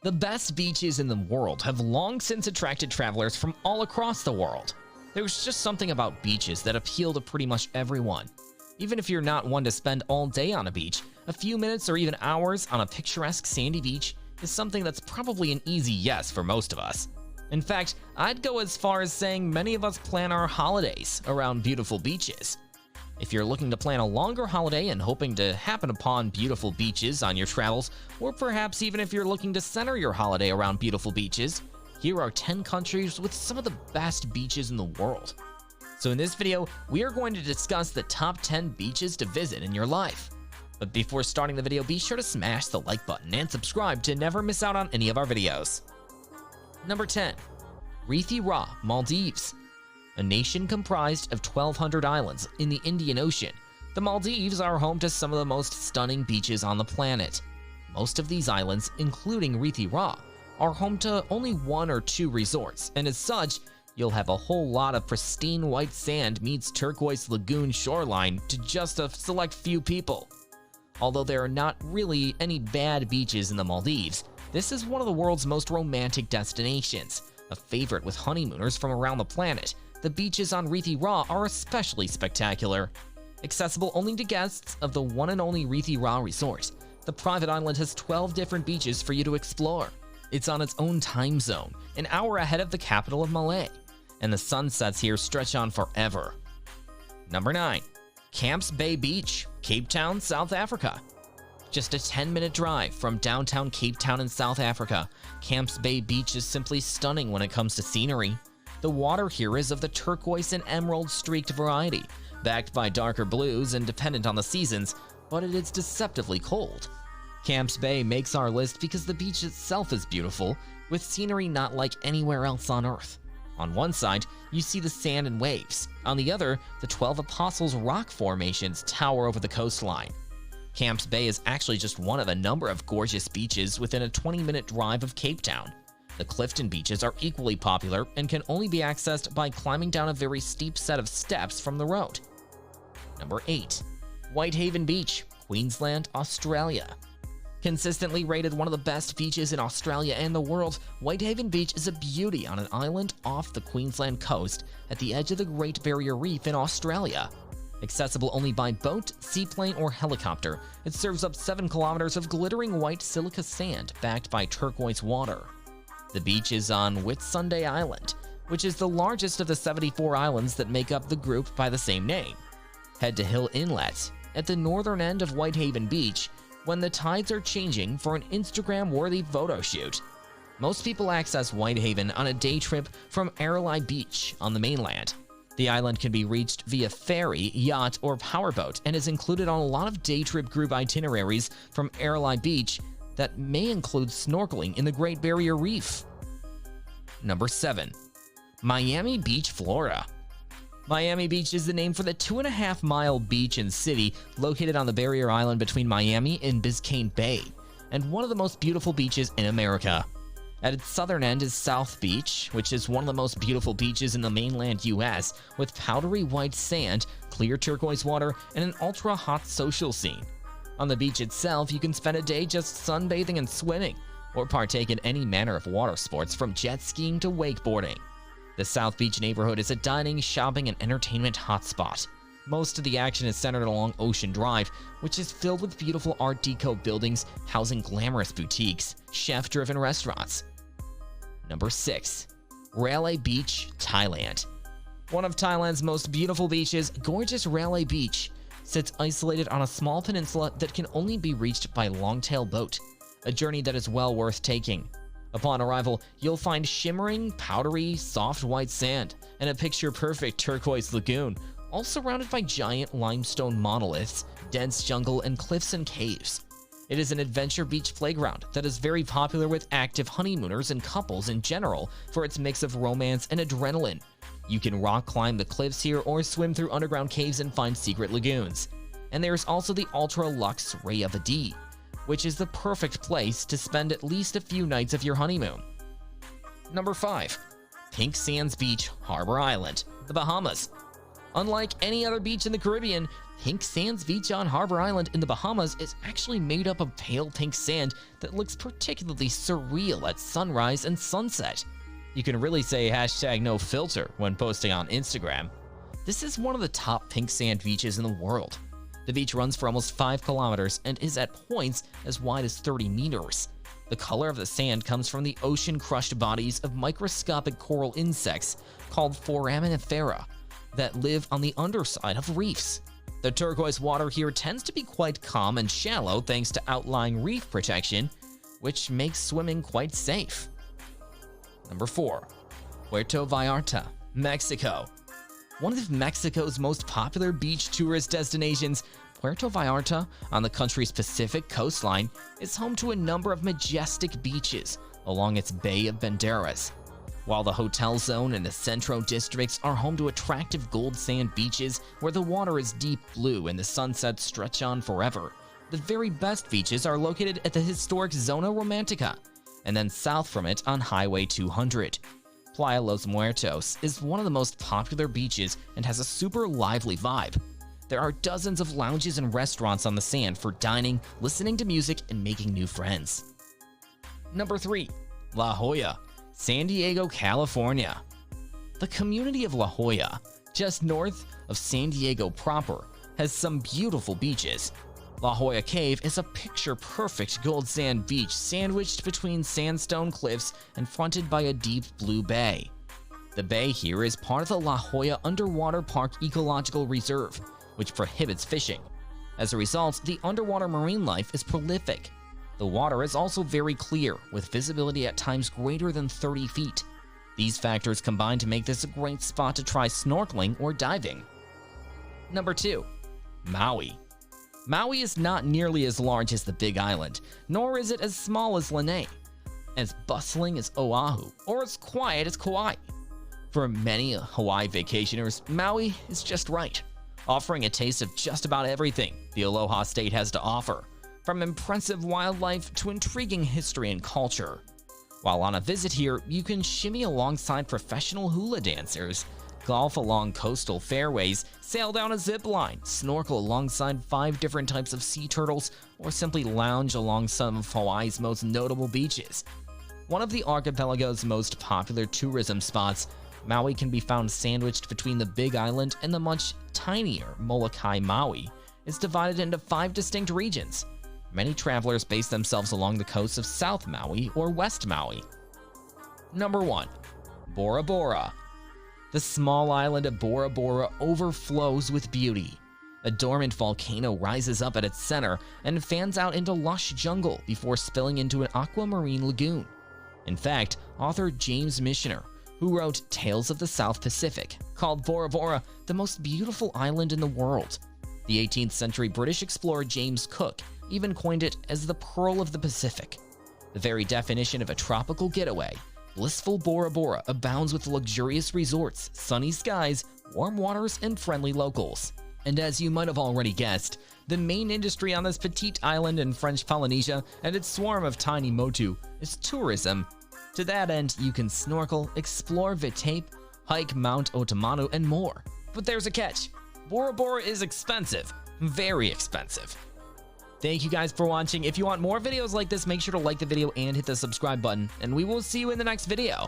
The best beaches in the world have long since attracted travelers from all across the world. There's just something about beaches that appeal to pretty much everyone. Even if you're not one to spend all day on a beach, a few minutes or even hours on a picturesque sandy beach is something that's probably an easy yes for most of us. In fact, I'd go as far as saying many of us plan our holidays around beautiful beaches. If you're looking to plan a longer holiday and hoping to happen upon beautiful beaches on your travels, or perhaps even if you're looking to center your holiday around beautiful beaches, here are 10 countries with some of the best beaches in the world. So in this video, we are going to discuss the top 10 beaches to visit in your life. But before starting the video, be sure to smash the like button and subscribe to never miss out on any of our videos. Number 10. Ra, Maldives. A nation comprised of 1,200 islands in the Indian Ocean, the Maldives are home to some of the most stunning beaches on the planet. Most of these islands, including Ra, are home to only 1 or 2 resorts, and as such, you'll have a whole lot of pristine white sand meets turquoise lagoon shoreline to just a select few people. Although there are not really any bad beaches in the Maldives, this is one of the world's most romantic destinations. A favorite with honeymooners from around the planet, the beaches on Ra are especially spectacular. Accessible only to guests of the one and only Ra resort, the private island has 12 different beaches for you to explore. It's on its own time zone, an hour ahead of the capital of Malé, and the sunsets here stretch on forever. Number 9. Camps Bay Beach, Cape Town, South Africa. Just a 10-minute drive from downtown Cape Town in South Africa, Camps Bay Beach is simply stunning when it comes to scenery. The water here is of the turquoise and emerald-streaked variety, backed by darker blues and dependent on the seasons, but it is deceptively cold. Camps Bay makes our list because the beach itself is beautiful, with scenery not like anywhere else on Earth. On one side, you see the sand and waves. On the other, the 12 Apostles rock formations tower over the coastline. Camps Bay is actually just one of a number of gorgeous beaches within a 20-minute drive of Cape Town. The Clifton beaches are equally popular and can only be accessed by climbing down a very steep set of steps from the road. Number 8. Whitehaven Beach, Queensland, Australia. Consistently rated one of the best beaches in Australia and the world, Whitehaven Beach is a beauty on an island off the Queensland coast at the edge of the Great Barrier Reef in Australia. Accessible only by boat, seaplane, or helicopter, it serves up 7 kilometers of glittering white silica sand backed by turquoise water. The beach is on Whitsunday Island, which is the largest of the 74 islands that make up the group by the same name. Head to Hill Inlet, at the northern end of Whitehaven Beach, when the tides are changing for an Instagram-worthy photo shoot. Most people access Whitehaven on a day trip from Arelai Beach on the mainland. The island can be reached via ferry, yacht, or powerboat and is included on a lot of day trip group itineraries from Arelai Beach that may include snorkeling in the Great Barrier Reef. Number 7. Miami Beach, Florida. Miami Beach is the name for the 2.5-mile beach and city located on the barrier island between Miami and Biscayne Bay, and one of the most beautiful beaches in America. At its southern end is South Beach, which is one of the most beautiful beaches in the mainland US, with powdery white sand, clear turquoise water, and an ultra-hot social scene. On the beach itself, you can spend a day just sunbathing and swimming, or partake in any manner of water sports from jet skiing to wakeboarding. The South Beach neighborhood is a dining, shopping, and entertainment hotspot. Most of the action is centered along Ocean Drive, which is filled with beautiful Art Deco buildings housing glamorous boutiques, chef-driven restaurants. Number 6. Railay Beach, Thailand. One of Thailand's most beautiful beaches, gorgeous Railay Beach sits isolated on a small peninsula that can only be reached by longtail boat, a journey that is well worth taking. Upon arrival, you'll find shimmering, powdery, soft white sand and a picture-perfect turquoise lagoon, all surrounded by giant limestone monoliths, dense jungle, and cliffs and caves. It is an adventure beach playground that is very popular with active honeymooners and couples in general for its mix of romance and adrenaline. You can rock climb the cliffs here or swim through underground caves and find secret lagoons. And there's also the ultra luxe Rayavadi, which is the perfect place to spend at least a few nights of your honeymoon. Number 5. Pink Sands Beach, Harbor Island, the Bahamas. Unlike any other beach in the Caribbean, Pink Sands Beach on Harbor Island in the Bahamas is actually made up of pale pink sand that looks particularly surreal at sunrise and sunset. You can really say #NoFilter when posting on Instagram. This is one of the top pink sand beaches in the world. The beach runs for almost 5 kilometers and is at points as wide as 30 meters. The color of the sand comes from the ocean-crushed bodies of microscopic coral insects called foraminifera that live on the underside of reefs. The turquoise water here tends to be quite calm and shallow thanks to outlying reef protection, which makes swimming quite safe. Number 4. Puerto Vallarta, Mexico. One of Mexico's most popular beach tourist destinations, Puerto Vallarta, on the country's Pacific coastline, is home to a number of majestic beaches along its Bay of Banderas. While the Hotel Zone and the Centro districts are home to attractive gold sand beaches where the water is deep blue and the sunsets stretch on forever, the very best beaches are located at the historic Zona Romantica, and then south from it on Highway 200. Playa Los Muertos is one of the most popular beaches and has a super lively vibe. There are dozens of lounges and restaurants on the sand for dining, listening to music, and making new friends. Number 3. La Jolla, San Diego, California. The community of La Jolla, just north of San Diego proper, has some beautiful beaches. La Jolla Cave is a picture-perfect gold sand beach sandwiched between sandstone cliffs and fronted by a deep blue bay. The bay here is part of the La Jolla Underwater Park Ecological Reserve, which prohibits fishing. As a result, the underwater marine life is prolific. The water is also very clear, with visibility at times greater than 30 feet. These factors combine to make this a great spot to try snorkeling or diving. Number 2. Maui. Maui is not nearly as large as the Big Island, nor is it as small as Lanai, as bustling as Oahu, or as quiet as Kauai. For many Hawaii vacationers, Maui is just right, offering a taste of just about everything the Aloha State has to offer, from impressive wildlife to intriguing history and culture. While on a visit here, you can shimmy alongside professional hula dancers, golf along coastal fairways, sail down a zip line, snorkel alongside 5 different types of sea turtles, or simply lounge along some of Hawaii's most notable beaches. One of the archipelago's most popular tourism spots, Maui can be found sandwiched between the Big Island and the much tinier Molokai Maui. It's divided into 5 distinct regions. Many travelers base themselves along the coasts of South Maui or West Maui. Number 1. Bora Bora. The small island of Bora Bora overflows with beauty. A dormant volcano rises up at its center and fans out into lush jungle before spilling into an aquamarine lagoon. In fact, author James Michener, who wrote Tales of the South Pacific, called Bora Bora the most beautiful island in the world. The 18th century British explorer James Cook even coined it as the Pearl of the Pacific. The very definition of a tropical getaway, blissful Bora Bora abounds with luxurious resorts, sunny skies, warm waters, and friendly locals. And as you might have already guessed, the main industry on this petite island in French Polynesia and its swarm of tiny motu is tourism. To that end, you can snorkel, explore Vitape, hike Mount Otomanu, and more. But there's a catch. Bora Bora is expensive, very expensive. Thank you guys for watching. If you want more videos like this, make sure to like the video and hit the subscribe button, and we will see you in the next video.